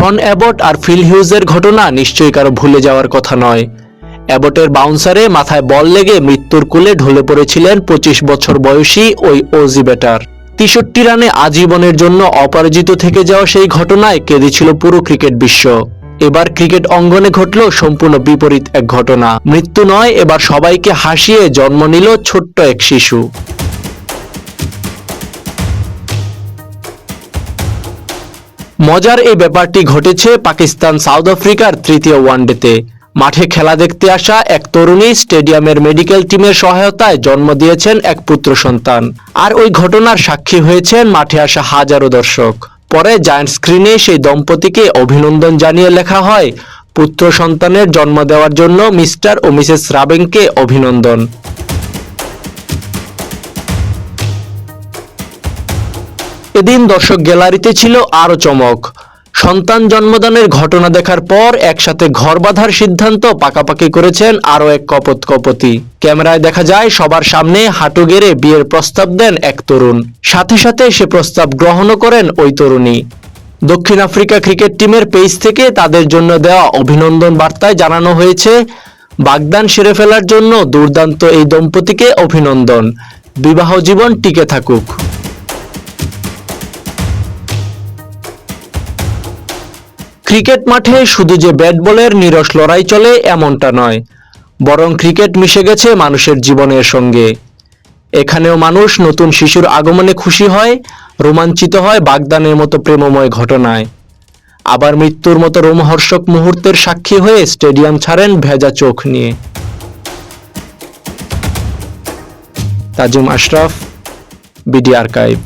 Sean Abbott আর feel হিউজের ঘটনা নিশ্চয়ই কারো ভুলে যাওয়ার কথা নয়। অ্যাবটের বাউন্সারে মাথায় বল লেগে মৃত্যুর কোলে ঢলে পড়েছিলেন 25 বছর বয়সী ওই অজি ব্যাটার। 63 রানে আজীবনের জন্য অপরাজিত থেকে যাওয়া সেই ঘটনায় কেঁদেছিল পুরো ক্রিকেট বিশ্ব। এবার ক্রিকেট অঙ্গনে ঘটল সম্পূর্ণ বিপরীত এক ঘটনা। মৃত্যু নয়, এবার সবাইকে হাসিয়ে জন্ম নিল ছোট্ট এক শিশু। মজার এই ব্যাপারটি ঘটেছে পাকিস্তান সাউথ আফ্রিকার তৃতীয় ওয়ানডেতে। মাঠে খেলা দেখতে আসা এক তরুণী স্টেডিয়ামের মেডিকেল টিমের সহায়তায় জন্ম দিয়েছেন এক পুত্র সন্তান। আর ওই ঘটনার সাক্ষী হয়েছেন মাঠে আসা হাজারো দর্শক। পরে জায়ান্ট স্ক্রিনে সেই দম্পতিকে অভিনন্দন জানিয়ে লেখা হয়, পুত্র সন্তানের জন্ম দেওয়ার জন্য মিস্টার ও মিসেস রাবেংকে অভিনন্দন। এদিন দর্শক গ্যালারিতে ছিল আরো চমক। সন্তান জন্মদানের ঘটনা দেখার পর একসাথে ঘর বাঁধার সিদ্ধান্ত পাকাপাকি করেছেন আরো এক কপোত-কপোতি। ক্যামেরায় দেখা যায় সবার সামনে হাঁটু গেড়ে বিয়ের প্রস্তাব দেন এক তরুণ। সাথে সাথে সে প্রস্তাব গ্রহণও করেন ওই তরুণী। দক্ষিণ আফ্রিকা ক্রিকেট টিমের পেজ থেকে তাদের জন্য দেওয়া অভিনন্দন বার্তায় জানানো হয়েছে, বাগদান সেরে ফেলার জন্য দুর্দান্ত এই দম্পতিকে অভিনন্দন, বিবাহ জীবন টিকে থাকুক। ক্রিকেট মাঠে শুধু যে ব্যাট বলের নিরস লড়াই চলে এমনটা নয়, বরং ক্রিকেট মিশে গেছে মানুষের জীবনের সঙ্গে। এখানেও মানুষ নতুন শিশুর আগমনে খুশি হয়, রোমাঞ্চিত হয় বাগদানের মতো প্রেমময় ঘটনায়। আবার মৃত্যুর মতো রোমহর্ষক মুহূর্তের সাক্ষী হয়ে স্টেডিয়াম ছাড়েন ভেজা চোখ নিয়ে। তাজুম আশরাফ, বিডি আর্কাইভ।